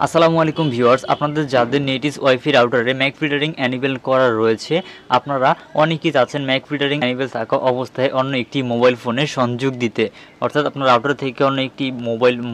আসসালামু আলাইকুম ভিউয়ার্স, আপনাদের যাদের নেটিস ওয়াইফাই রাউটারে ম্যাক ফিল্টারিং এনেবল করা রয়েছে, আপনারা অনেকেই চাচ্ছেন ম্যাক ফিল্টারিং এনেবল থাকা অবস্থায় অন্য একটি মোবাইল ফোনে সংযোগ দিতে। অর্থাৎ আপনার রাউটার থেকে অন্য একটি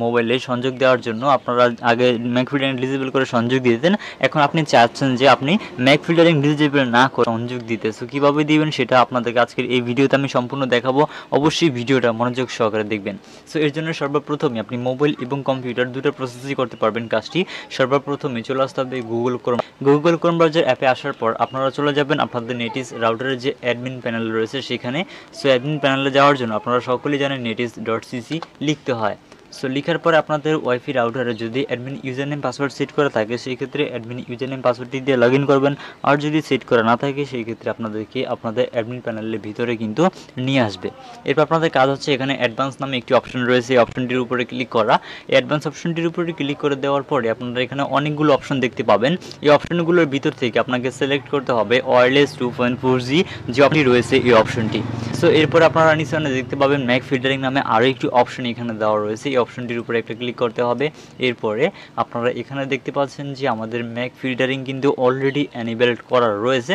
মোবাইলে সংযোগ দেওয়ার জন্য আপনারা আগে ম্যাক ফিল্টারিং ডিসেবল করে সংযোগ দিতেন। এখন আপনি চাচ্ছেন যে আপনি ম্যাক ফিল্টারিং ডিসেবল না করে সংযোগ দিতে। সো কীভাবে দিবেন সেটা আপনাদেরকে আজকের এই ভিডিওতে আমি সম্পূর্ণ দেখাবো। অবশ্যই ভিডিওটা মনোযোগ সহকারে দেখবেন। সো এর জন্য সর্বপ্রথমে আপনি মোবাইল এবং কম্পিউটার দুটো প্রসেসই করতে পারবেন কাজটি। সর্বপ্রথমে চলে আসতে হবে গুগল ক্রোম ব্রাউজার অ্যাপে আসার পর আপনারা চলে যাবেন আপনাদের নেটিস রাউটারের যে অ্যাডমিন প্যানেল রয়েছে সেখানে। সো অ্যাডমিন প্যানেলে যাওয়ার জন্য আপনারা সকলেই জানেন netis.cc লিখতে হয়। সো লিখার পরে আপনাদের ওয়াইফাই রাউটারে যদি admin user name password set করা থাকে সেই ক্ষেত্রে অ্যাডমিন ইউজার নেম পাসওয়ার্ডটি দিয়ে লগ ইন করবেন। আর যদি সেট করা না থাকে সেই ক্ষেত্রে আপনাদেরকে আপনাদের অ্যাডমিন প্যানেলের ভিতরে কিন্তু নিয়ে আসবে। এরপর আপনাদের কাজ হচ্ছে এখানে অ্যাডভান্স নামে একটি অপশন রয়েছে, এই অপশনটির উপরে ক্লিক করা। এই অ্যাডভান্স অপশনটির উপরে ক্লিক করে দেওয়ার পরে আপনারা এখানে অনেকগুলো অপশন দেখতে পাবেন। এই অপশনগুলোর ভিতর থেকে আপনাকে সিলেক্ট করতে হবে ওয়্যারলেস 2.4G যে অপশনটি রয়েছে এই অপশনটি। সো এরপর আপনারা নিচে দেখতে পাবেন ম্যাক ফিল্টারিং নামে আরও একটি অপশন এখানে দেওয়া রয়েছে, এই অপশনটির উপরে একটা ক্লিক করতে হবে। এরপরে আপনারা এখানে দেখতে পাচ্ছেন যে আমাদের ম্যাক ফিল্টারিং কিন্তু অলরেডি এনেবলড করা রয়েছে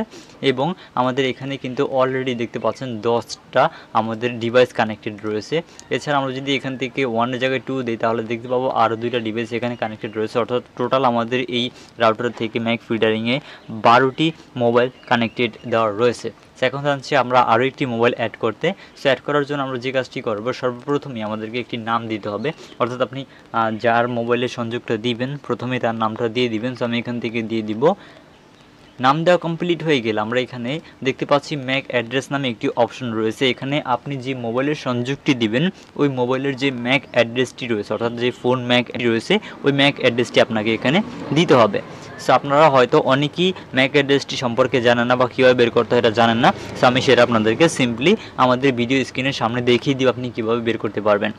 এবং আমাদের এখানে কিন্তু অলরেডি দেখতে পাচ্ছেন 10টা আমাদের ডিভাইস কানেক্টেড রয়েছে। এছাড়া আমরা যদি এখান থেকে 1 এর জায়গায় 2 দিই তাহলে দেখতে পাবো আরও 2টা ডিভাইস এখানে কানেক্টেড রয়েছে। অর্থাৎ টোটাল আমাদের এই রাউটার থেকে ম্যাক ফিল্টারিংয়ে 12টি মোবাইল কানেক্টেড দেওয়া রয়েছে। এখন জানছি আমরা আরও একটি মোবাইল অ্যাড করতে। সো অ্যাড করার জন্য আমরা যে কাজটি করবো, সর্বপ্রথমে আমাদেরকে একটি নাম দিতে হবে। অর্থাৎ আপনি যার মোবাইলে সংযোগটা দিবেন প্রথমে তার নামটা দিয়ে দিবেন। সো আমি এখান থেকে দিয়ে দিব। নাম দেওয়া কমপ্লিট হয়ে গেলে আমরা এখানে দেখতে পাচ্ছি ম্যাক অ্যাড্রেস নামে একটি অপশন রয়েছে। এখানে আপনি যে মোবাইলের সংযোগটি দিবেন ওই মোবাইলের যে ম্যাক অ্যাড্রেসটি রয়েছে, অর্থাৎ যে ফোন ম্যাক রয়েছে ওই ম্যাক অ্যাড্রেসটি আপনাকে এখানে দিতে হবে। সো আপনারা হয়তো অনেকেই ম্যাক অ্যাড্রেসটি সম্পর্কে জানেন না বা কীভাবে বের করতে হয় এটা জানেন না। সো আমি সেটা আপনাদেরকে সিম্পলি আমাদের ভিডিও স্ক্রিনের সামনে দেখিয়ে দিব আপনি কীভাবে বের করতে পারবেন।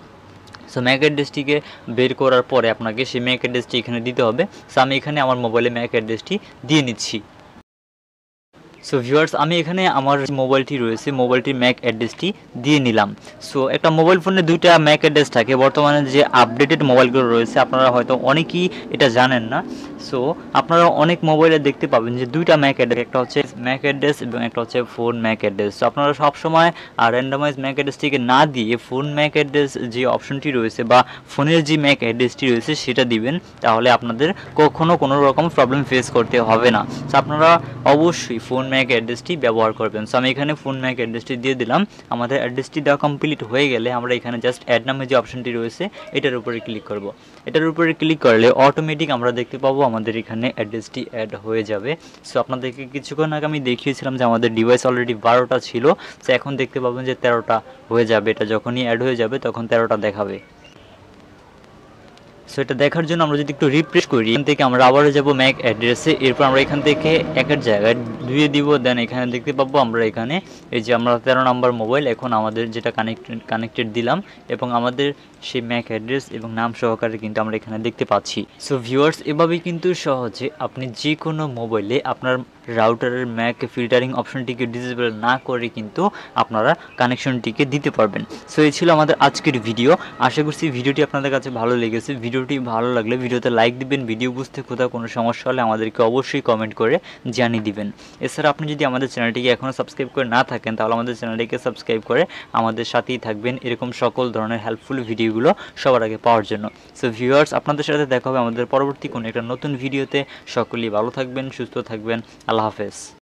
সো ম্যাক অ্যাড্রেসটিকে বের করার পরে আপনাকে সেই ম্যাক অ্যাড্রেসটি এখানে দিতে হবে। সো আমি এখানে আমার মোবাইলে ম্যাক অ্যাড্রেসটি দিয়ে নিচ্ছি। সো ভিউয়ার্স, আমি এখানে আমার মোবাইলটি রয়েছে মোবাইলটির ম্যাক অ্যাড্রেসটি দিয়ে নিলাম। সো একটা মোবাইল ফোনে দুইটা ম্যাক অ্যাড্রেস থাকে। বর্তমানে যে আপডেটেড মোবাইলগুলো রয়েছে আপনারা হয়তো অনেকেই এটা জানেন না। সো আপনারা অনেক মোবাইলে দেখতে পাবেন যে দুইটা ম্যাক অ্যাড্রেস, একটা হচ্ছে ম্যাক অ্যাড্রেস এবং একটা হচ্ছে ফোন ম্যাক অ্যাড্রেস। সো আপনারা সবসময় র্যান্ডমাইজ ম্যাক অ্যাড্রেসটিকে না দিয়ে ফোন ম্যাক অ্যাড্রেস যে অপশনটি রয়েছে বা ফোনের যে ম্যাক অ্যাড্রেসটি রয়েছে সেটা দিবেন, তাহলে আপনাদের কখনো কোনো রকম প্রবলেম ফেস করতে হবে না। সো আপনারা অবশ্যই ফোন ম্যাক অ্যাড্রেসটি ব্যবহার করবেন। সো আমি এখানে ফোন ম্যাক অ্যাড্রেসটি দিয়ে দিলাম। আমাদের অ্যাড্রেসটি দেওয়া কমপ্লিট হয়ে গেলে আমরা এখানে জাস্ট অ্যাড নামে যে অপশনটি রয়েছে এটার উপরে ক্লিক করব। এটার উপরে ক্লিক করলে অটোমেটিক আমরা দেখতে পাবো আমাদের এখানে অ্যাড্রেসটি অ্যাড হয়ে যাবে। সো আপনাদেরকে কিছুক্ষণ আগে আমি দেখিয়েছিলাম যে আমাদের ডিভাইস অলরেডি 12টা ছিল। সো এখন দেখতে পাবেন যে 13টা হয়ে যাবে। এটা যখনই অ্যাড হয়ে যাবে তখন 13টা দেখাবে। সো এটা দেখার জন্য আমরা যদি একটু রিফ্রেশ করি, এখান থেকে আমরা আবারও যাব ম্যাক অ্যাড্রেসে। এরপর আমরা এখান থেকে 1-এর জায়গায় 2 দিব। দেন এখানে দেখতে পাবো আমরা এখানে এই যে আমরা 13 নম্বর মোবাইল এখন আমাদের যেটা কানেক্টেড দিলাম এবং আমাদের সেই ম্যাক অ্যাড্রেস এবং নাম সহকারে কিন্তু আমরা এখানে দেখতে পাচ্ছি। সো ভিউয়ার্স, এভাবেই কিন্তু সহজে আপনি যে কোনো মোবাইলে আপনার রাউটারের ম্যাক ফিল্টারিং অপশনটিকে ডিসেবল না করে কিন্তু আপনারা কানেকশনটিকে দিতে পারবেন। সো এই ছিল আমাদের আজকের ভিডিও। আশা করছি ভিডিওটি আপনাদের কাছে ভালো লেগেছে। ভিডিওটি ভালো লাগলে ভিডিওতে লাইক দিবেন। ভিডিও বুঝতে কোথাও কোনো সমস্যা হলে আমাদেরকে অবশ্যই কমেন্ট করে জানিয়ে দিবেন। এছাড়া আপনি যদি আমাদের চ্যানেলটিকে এখনও সাবস্ক্রাইব করে না থাকেন তাহলে আমাদের চ্যানেলটিকে সাবস্ক্রাইব করে আমাদের সাথেই থাকবেন এরকম সকল ধরনের হেল্পফুল ভিডিওগুলো সবার আগে পাওয়ার জন্য। সো ভিউয়ার্স, আপনাদের সাথে দেখা হবে আমাদের পরবর্তী কোনো একটা নতুন ভিডিওতে। সকলেই ভালো থাকবেন, সুস্থ থাকবেন। আল্লাহ হাফেজ।